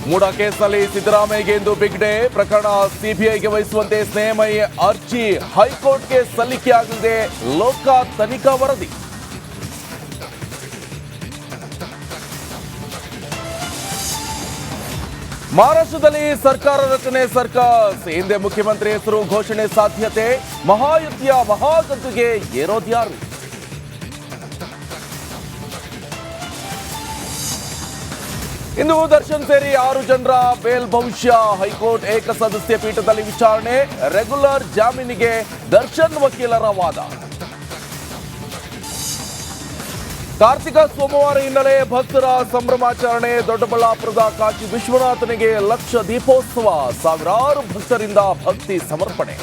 ಮೂಡ ಕೇಸ್ನಲ್ಲಿ ಸಿದ್ದರಾಮಯ್ಯಗೆ ಇಂದು big day. ಪ್ರಕರಣ ಸಿಬಿಐಗೆ ವಹಿಸುವಂತೆ ಸ್ನೇಹಮಯಿ ಅರ್ಜಿ ಹೈಕೋರ್ಟ್ಗೆ ಸಲ್ಲಿಕೆಯಾಗಲಿದೆ ಲೋಕ ತನಿಖಾ ವರದಿ. ಮಹಾರಾಷ್ಟ್ರದಲ್ಲಿ ಸರ್ಕಾರ ರಚನೆ ಸರ್ಕಸ್. ಹಿಂದೆ ಮುಖ್ಯಮಂತ್ರಿ ಹೆಸರು ಘೋಷಣೆ ಸಾಧ್ಯತೆ. ಮಹಾಯುತಿಯ ಮಹಾಗದ್ದುಗೆ ಏರೋದ್ಯಾರು? ಇಂದು ದರ್ಶನ್ ಸೇರಿ 6 ಜನರ ಬೇಲ್ ಭವಿಷ್ಯ. ಹೈಕೋರ್ಟ್ ಏಕಸದಸ್ಯ ಪೀಠದಲ್ಲಿ ವಿಚಾರಣೆ. ರೆಗ್ಯುಲರ್ ಜಾಮೀನಿಗೆ ದರ್ಶನ್ ವಕೀಲರ ವಾದ. ಕಾರ್ತಿಕ ಸೋಮವಾರ ಹಿನ್ನೆಲೆ ಭಕ್ತರ ಸಂಭ್ರಮಾಚರಣೆ. ದೊಡ್ಡಬಳ್ಳಾಪುರದ ಕಾಶಿ ವಿಶ್ವನಾಥನಿಗೆ ಲಕ್ಷ ದೀಪೋತ್ಸವ. ಸಾವಿರಾರು ಭಕ್ತರಿಂದ ಭಕ್ತಿ ಸಮರ್ಪಣೆ.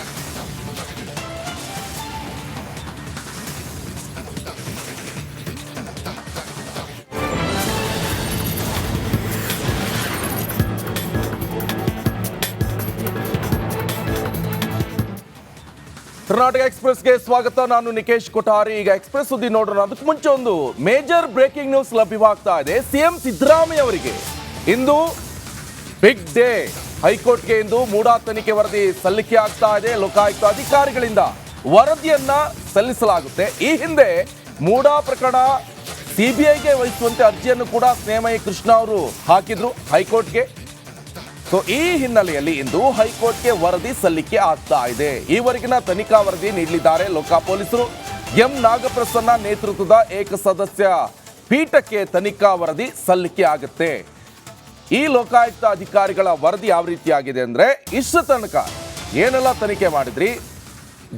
ಕರ್ನಾಟಕ ಎಕ್ಸ್ಪ್ರೆಸ್ಗೆ ಸ್ವಾಗತ. ನಾನು ನಿಕೇಶ್ ಕೊಠಾರಿ. ಈಗ ಎಕ್ಸ್ಪ್ರೆಸ್ ಸುದ್ದಿ ನೋಡೋಣ. ಅದಕ್ಕೆ ಮುಂಚೆ ಒಂದು ಮೇಜರ್ ಬ್ರೇಕಿಂಗ್ ನ್ಯೂಸ್ ಲಭ್ಯವಾಗ್ತಾ ಇದೆ. ಸಿಎಂ ಸಿದ್ದರಾಮಯ್ಯ ಅವರಿಗೆ ಇಂದು ಬಿಗ್ ಡೇ. ಹೈಕೋರ್ಟ್ಗೆ ಇಂದು ಮೂಡ ತನಿಖೆ ವರದಿ ಸಲ್ಲಿಕೆ ಆಗ್ತಾ ಇದೆ. ಲೋಕಾಯುಕ್ತ ಅಧಿಕಾರಿಗಳಿಂದ ವರದಿಯನ್ನ ಸಲ್ಲಿಸಲಾಗುತ್ತೆ. ಈ ಹಿಂದೆ ಮೂಡ ಪ್ರಕರಣ ಸಿಬಿಐಗೆ ವಹಿಸುವಂತೆ ಅರ್ಜಿಯನ್ನು ಕೂಡ ಸ್ನೇಹಮಯಿ ಕೃಷ್ಣ ಅವರು ಹಾಕಿದ್ರು ಹೈಕೋರ್ಟ್ಗೆ. ಸೊ ಈ ಹಿನ್ನೆಲೆಯಲ್ಲಿ ಇಂದು ಹೈಕೋರ್ಟ್ಗೆ ವರದಿ ಸಲ್ಲಿಕೆ ಆಗ್ತಾ ಇದೆ. ಈವರೆಗಿನ ತನಿಖಾ ವರದಿ ನೀಡಲಿದ್ದಾರೆ ಲೋಕ ಪೊಲೀಸರು. ಎಂ ನಾಗಪ್ರಸನ್ನ ನೇತೃತ್ವದ ಏಕಸದಸ್ಯ ಪೀಠಕ್ಕೆ ತನಿಖಾ ವರದಿ ಸಲ್ಲಿಕೆ ಆಗುತ್ತೆ. ಈ ಲೋಕಾಯುಕ್ತ ಅಧಿಕಾರಿಗಳ ವರದಿ ಯಾವ ರೀತಿಯಾಗಿದೆ ಅಂದ್ರೆ, ಇಷ್ಟು ತನಕ ಏನೆಲ್ಲ ತನಿಖೆ ಮಾಡಿದ್ರಿ,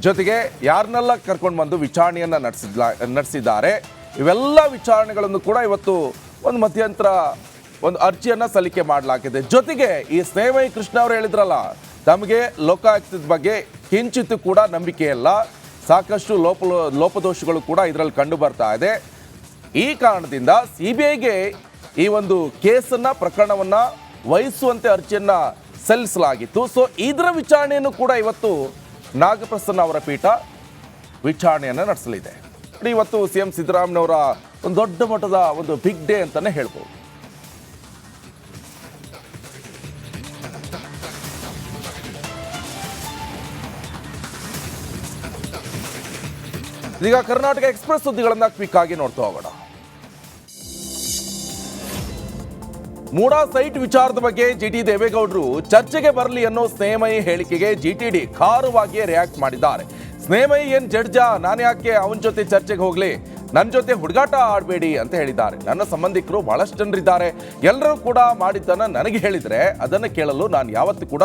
ಜೊತೆಗೆ ಯಾರನ್ನೆಲ್ಲ ಕರ್ಕೊಂಡು ಬಂದು ವಿಚಾರಣೆಯನ್ನ ನಡೆಸಿದ್ದಾರೆ, ಇವೆಲ್ಲ ವಿಚಾರಣೆಗಳನ್ನು ಕೂಡ ಇವತ್ತು ಒಂದು ಮಧ್ಯಂತರ ಒಂದು ಅರ್ಜಿಯನ್ನ ಸಲ್ಲಿಕೆ ಮಾಡಲಾಗಿದೆ. ಜೊತೆಗೆ ಈ ಸ್ನೇಹಮಯಿ ಕೃಷ್ಣ ಅವರು ಹೇಳಿದ್ರಲ್ಲ, ತಮಗೆ ಲೋಕಾಯುಕ್ತದ ಬಗ್ಗೆ ಕಿಂಚಿತ್ತು ಕೂಡ ನಂಬಿಕೆ ಇಲ್ಲ, ಸಾಕಷ್ಟು ಲೋಪದೋಷಗಳು ಕೂಡ ಇದರಲ್ಲಿ ಕಂಡು ಬರ್ತಾ ಇದೆ. ಈ ಕಾರಣದಿಂದ ಸಿಬಿಐಗೆ ಈ ಒಂದು ಕೇಸನ್ನ ಪ್ರಕರಣವನ್ನ ವಹಿಸುವಂತೆ ಅರ್ಜಿಯನ್ನ ಸಲ್ಲಿಸಲಾಗಿತ್ತು. ಸೊ ಇದರ ವಿಚಾರಣೆಯನ್ನು ಕೂಡ ಇವತ್ತು ನಾಗಪ್ರಸನ್ನ ಅವರ ಪೀಠ ವಿಚಾರಣೆಯನ್ನ ನಡೆಸಲಿದೆ. ಇವತ್ತು ಸಿಎಂ ಸಿದ್ದರಾಮಯ್ಯನವರ ಒಂದು ದೊಡ್ಡ ಮಟ್ಟದ ಒಂದು ಬಿಗ್ ಡೇ ಅಂತಾನೆ ಹೇಳ್ಬೋದು. ಈಗ ಕರ್ನಾಟಕ ಎಕ್ಸ್ಪ್ರೆಸ್ ಸುದ್ದಿಗಳನ್ನ ಕ್ವಿಕ್ ಆಗಿ ನೋಡ್ತಾ ಹೋಗೋಣ. ಮೂಡಾ ಸೈಟ್ ವಿಚಾರದ ಬಗ್ಗೆ ಜಿಟಿ ದೇವೇಗೌಡರು ಚರ್ಚೆಗೆ ಬರಲಿ ಅನ್ನೋ ಸ್ನೇಹಮಯಿ ಹೇಳಿಕೆಗೆ ಜಿಟಿಡಿ ಖಾರವಾಗಿ ರಿಯಾಕ್ಟ್ ಮಾಡಿದ್ದಾರೆ. ಸ್ನೇಹಮಯಿ ಏನ್ ಜಡ್ಜ, ನಾನು ಯಾಕೆ ಅವನ ಜೊತೆ ಚರ್ಚೆಗೆ ಹೋಗ್ಲಿ, ನನ್ನ ಜೊತೆ ಹುಡುಗಾಟ ಆಡಬೇಡಿ ಅಂತ ಹೇಳಿದ್ದಾರೆ. ನನ್ನ ಸಂಬಂಧಿಕರು ಬಹಳಷ್ಟು ಜನರಿದ್ದಾರೆ, ಎಲ್ಲರೂ ಕೂಡ ಮಾಡಿದ್ದನ್ನ ನನಗೆ ಹೇಳಿದ್ರೆ ಅದನ್ನು ಕೇಳಲು ನಾನು ಯಾವತ್ತೂ ಕೂಡ